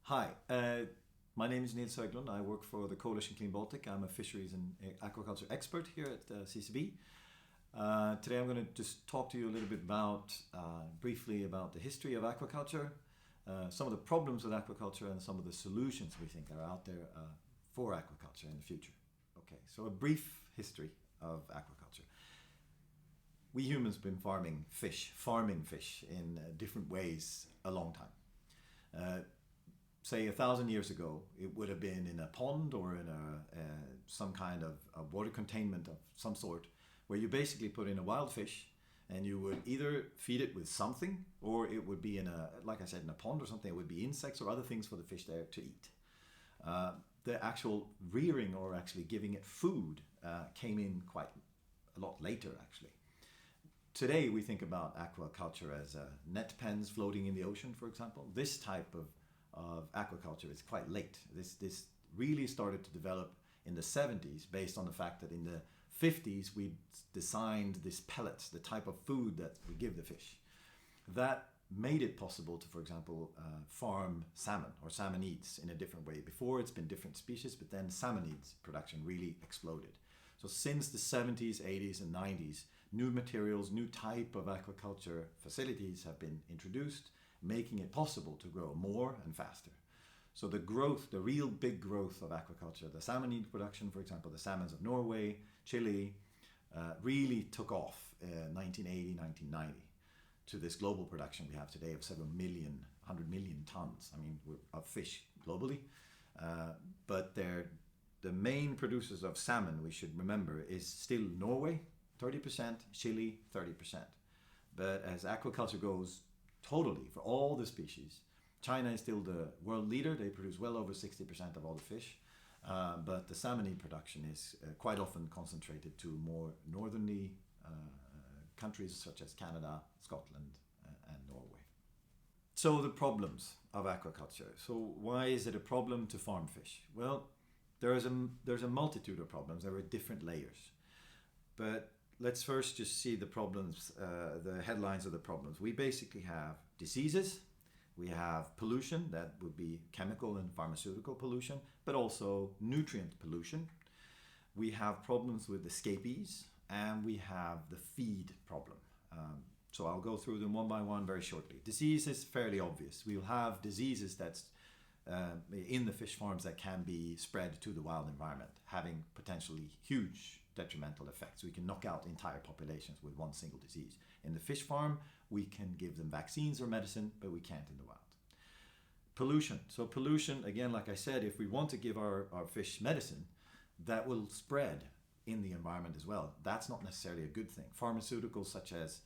Hi, my name is Nils Höglund. I work for the Coalition Clean Baltic. I'm a fisheries and aquaculture expert here at CCB. Today I'm going to just talk to you a little bit briefly about the history of aquaculture, some of the problems with aquaculture and some of the solutions we think are out there for aquaculture in the future. Okay, so a brief history of aquaculture. We humans have been farming fish in different ways a long time. Say 1,000 years ago, it would have been in a pond or in some kind of a water containment of some sort, where you basically put in a wild fish and you would either feed it with something, or it would be in like I said, in a pond or something. It would be insects or other things for the fish there to eat. The actual rearing or actually giving it food came in quite a lot later, actually. Today we think about aquaculture as net pens floating in the ocean, for example. This type of aquaculture is quite late. This really started to develop in the 70s based on the fact that in the 50s we designed these pellets, the type of food that we give the fish. That made it possible to, for example, farm salmon or salmonids in a different way. Before it's been different species, but then salmonids production really exploded. So since the 70s, 80s and 90s, new materials, new type of aquaculture facilities have been introduced, making it possible to grow more and faster. So the growth, the real big growth of aquaculture, the salmonid production, for example, the salmons of Norway, Chile, really took off in 1980, 1990 to this global production we have today of 100 million tons. I mean, of fish globally. But the main producers of salmon, we should remember, is still Norway, 30%, Chile, 30%. But as aquaculture goes totally for all the species, China is still the world leader. They produce well over 60% of all the fish. But the salmonid production is quite often concentrated to more northerly countries such as Canada, Scotland, and Norway. So the problems of aquaculture. So why is it a problem to farm fish? Well, there's a multitude of problems. There are different layers. But let's first just see the problems, the headlines of the problems. We basically have diseases, we have pollution, that would be chemical and pharmaceutical pollution, but also nutrient pollution. We have problems with escapees, and we have the feed problem. So I'll go through them one by one very shortly. Disease is fairly obvious. We'll have diseases that's in the fish farms that can be spread to the wild environment, having potentially huge detrimental effects. We can knock out entire populations with one single disease. In the fish farm, we can give them vaccines or medicine, but we can't in the wild. Pollution. So pollution, again, like I said, if we want to give our fish medicine, that will spread in the environment as well. That's not necessarily a good thing. Pharmaceuticals such as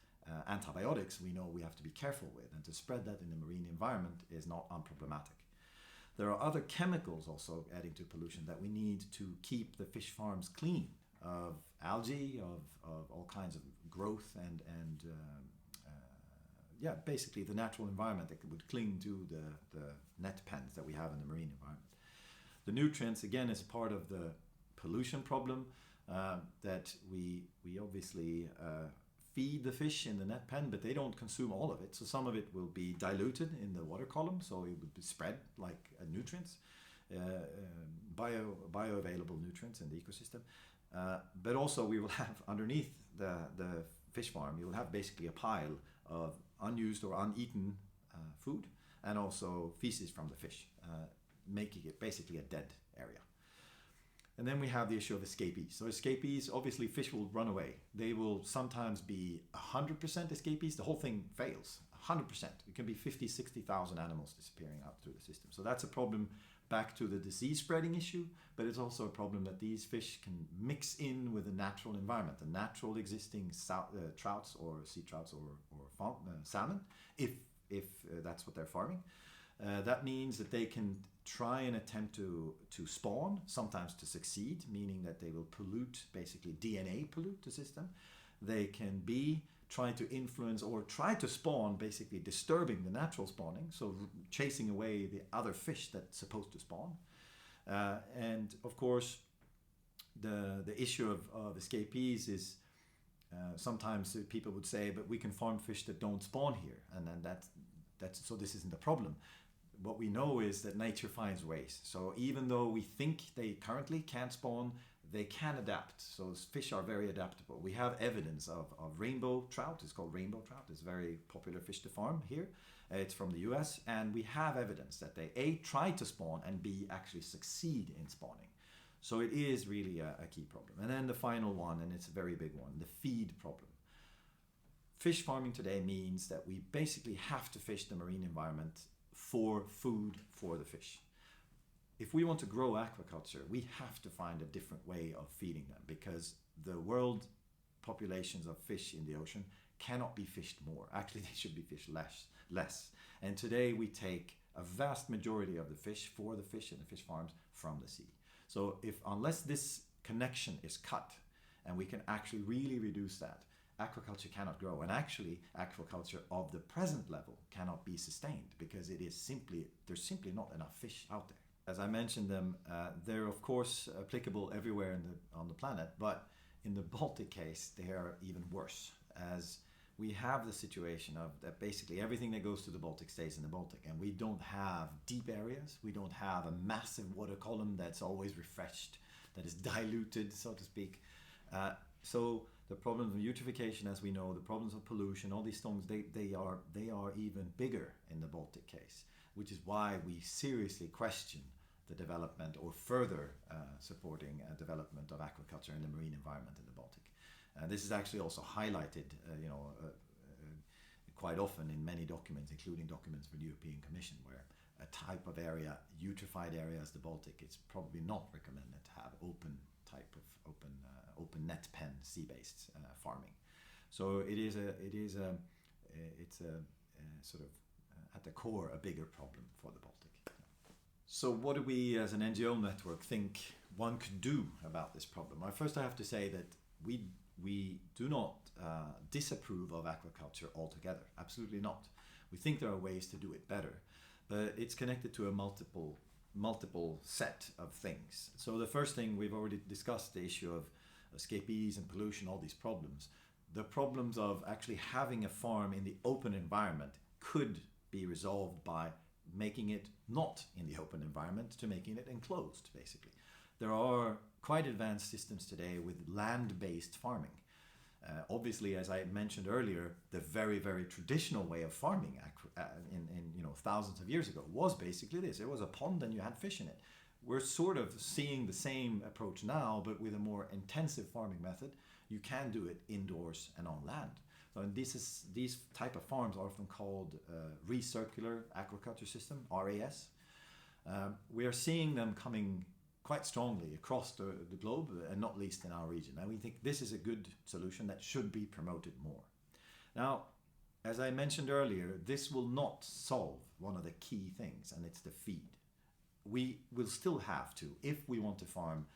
antibiotics, we know we have to be careful with, and to spread that in the marine environment is not unproblematic. There are other chemicals also adding to pollution that we need to keep the fish farms clean of algae, of all kinds of growth and basically the natural environment that would cling to the net pens that we have in the marine environment. The nutrients, again, is part of the pollution problem that we obviously feed the fish in the net pen, but they don't consume all of it. So some of it will be diluted in the water column, so it would be spread like nutrients, bioavailable nutrients in the ecosystem. But also we will have underneath the fish farm, you will have basically a pile of unused or uneaten food, and also feces from the fish, making it basically a dead area. And then we have the issue of escapees. So escapees, obviously fish will run away. They will sometimes be 100% escapees. The whole thing fails, 100%. It can be 50, 60,000 animals disappearing out through the system. So that's a problem back to the disease spreading issue, but it's also a problem that these fish can mix in with the natural environment, the natural existing trouts or sea trouts or salmon, if that's what they're farming. That means that they can try and attempt to spawn, sometimes to succeed, meaning that they will pollute, basically DNA pollute the system. They can try to influence or try to spawn, basically disturbing the natural spawning, so chasing away the other fish that's supposed to spawn. And of course, the issue of escapees is sometimes people would say, but we can farm fish that don't spawn here, and then that's so this isn't a problem. what we know is that nature finds ways. So even though we think they currently can't spawn, they can adapt. So fish are very adaptable. We have evidence of rainbow trout. It's called rainbow trout. It's a very popular fish to farm here. It's from the US, and we have evidence that they A, try to spawn, and B, actually succeed in spawning. So it is really a key problem. And then the final one, and it's a very big one, the feed problem. Fish farming today means that we basically have to fish the marine environment for food for the fish. If we want to grow aquaculture, we have to find a different way of feeding them, because the world populations of fish in the ocean cannot be fished more. Actually, they should be fished less. And today we take a vast majority of the fish for the fish in the fish farms from the sea. So unless this connection is cut and we can actually really reduce that, aquaculture cannot grow. And actually, aquaculture of the present level cannot be sustained, because there's simply not enough fish out there. As I mentioned them, they're of course applicable everywhere on the planet, but in the Baltic case, they are even worse, as we have the situation of that basically everything that goes to the Baltic stays in the Baltic, and we don't have deep areas. We don't have a massive water column that's always refreshed, that is diluted, so to speak. So the problems of eutrophication, as we know, the problems of pollution, all these things, they are even bigger in the Baltic case, which is why we seriously question the development or further supporting development of aquaculture in the marine environment in the Baltic. This is actually also highlighted, quite often in many documents, including documents for the European Commission, where a type of area, eutrophied area as the Baltic, it's probably not recommended to have open net pen sea-based farming. So it's a sort of at the core a bigger problem for the Baltic. So what do we as an NGO network think one could do about this problem? Well, first I have to say that we do not disapprove of aquaculture altogether. Absolutely not. We think there are ways to do it better, but it's connected to a multiple set of things. So the first thing, we've already discussed the issue of escapees and pollution, all these problems. The problems of actually having a farm in the open environment could be resolved by making it not in the open environment to making it enclosed, basically. There are quite advanced systems today with land-based farming. Obviously, as I mentioned earlier, the very, very traditional way of farming in thousands of years ago was basically this. It was a pond and you had fish in it. We're sort of seeing the same approach now, but with a more intensive farming method. You can do it indoors and on land. So these type of farms are often called recircular aquaculture system, RAS. We are seeing them coming quite strongly across the globe, and not least in our region. And we think this is a good solution that should be promoted more. Now, as I mentioned earlier, this will not solve one of the key things, and it's the feed. We will still have to, if we want to farm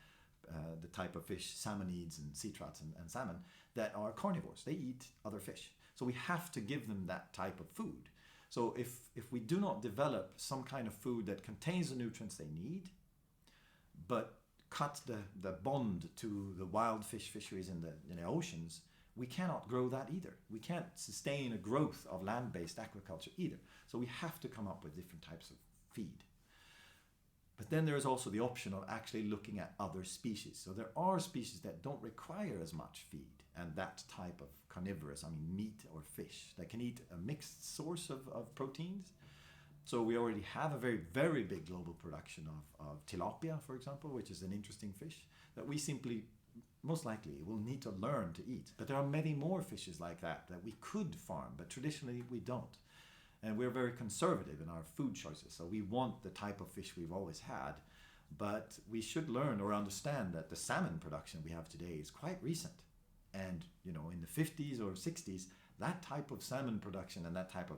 the type of fish, salmonids and sea trouts and salmon, that are carnivores. They eat other fish. So we have to give them that type of food. So if we do not develop some kind of food that contains the nutrients they need, but cut the bond to the wild fish fisheries in the oceans, we cannot grow that either. We can't sustain a growth of land-based aquaculture either. So we have to come up with different types of feed. But then there is also the option of actually looking at other species. So there are species that don't require as much feed, and that type of carnivorous, meat or fish, that can eat a mixed source of proteins. So we already have a very, very big global production of tilapia, for example, which is an interesting fish that we simply, most likely, will need to learn to eat. But there are many more fishes like that we could farm, but traditionally we don't. And we're very conservative in our food choices. So we want the type of fish we've always had, but we should learn or understand that the salmon production we have today is quite recent. And, in the 50s or 60s, that type of salmon production and that type of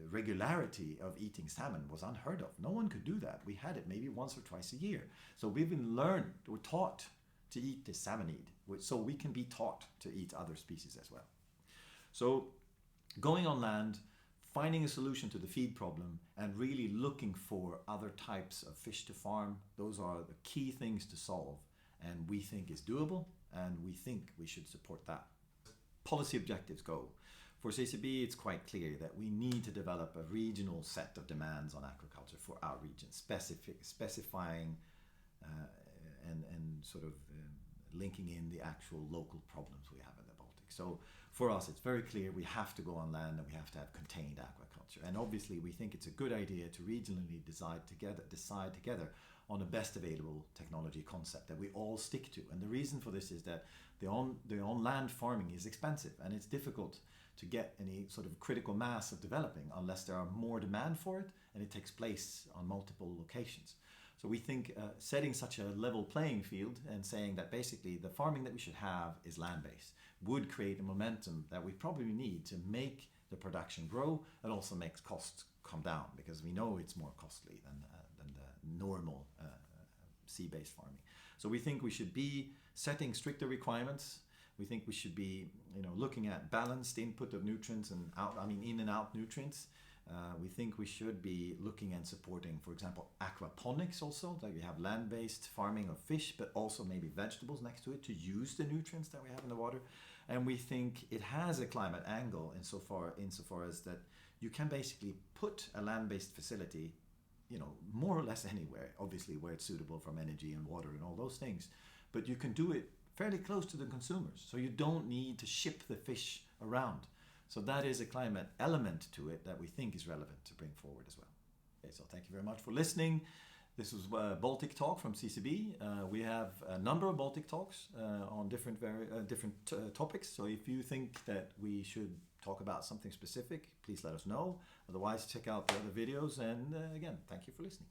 regularity of eating salmon was unheard of. No one could do that. We had it maybe once or twice a year. So we've been learned or taught to eat the salmonid, so we can be taught to eat other species as well. So going on land, finding a solution to the feed problem, and really looking for other types of fish to farm, those are the key things to solve, and we think is doable, and we think we should support that. Policy objectives go. for CCB, it's quite clear that we need to develop a regional set of demands on aquaculture for our region, specifying and sort of linking in the actual local problems we have in the Baltic. So for us, it's very clear we have to go on land and we have to have contained aquaculture. And obviously, we think it's a good idea to regionally decide together on the best available technology concept that we all stick to. And the reason for this is that the on-land farming is expensive and it's difficult to get any sort of critical mass of developing unless there are more demand for it and it takes place on multiple locations. So we think setting such a level playing field and saying that basically the farming that we should have is land-based would create a momentum that we probably need to make the production grow and also makes costs come down, because we know it's more costly than the normal sea-based farming. So we think we should be setting stricter requirements. We think we should be, looking at balanced input of nutrients and in and out nutrients. We think we should be looking and supporting, for example, aquaponics also, that we have land-based farming of fish, but also maybe vegetables next to it to use the nutrients that we have in the water. And we think it has a climate angle insofar as that you can basically put a land-based facility, more or less anywhere, obviously where it's suitable from energy and water and all those things, but you can do it fairly close to the consumers. So you don't need to ship the fish around. So that is a climate element to it that we think is relevant to bring forward as well. Okay, so thank you very much for listening. This was Baltic Talk from CCB. We have a number of Baltic Talks on different topics. So if you think that we should talk about something specific, please let us know. Otherwise, check out the other videos. And again, thank you for listening.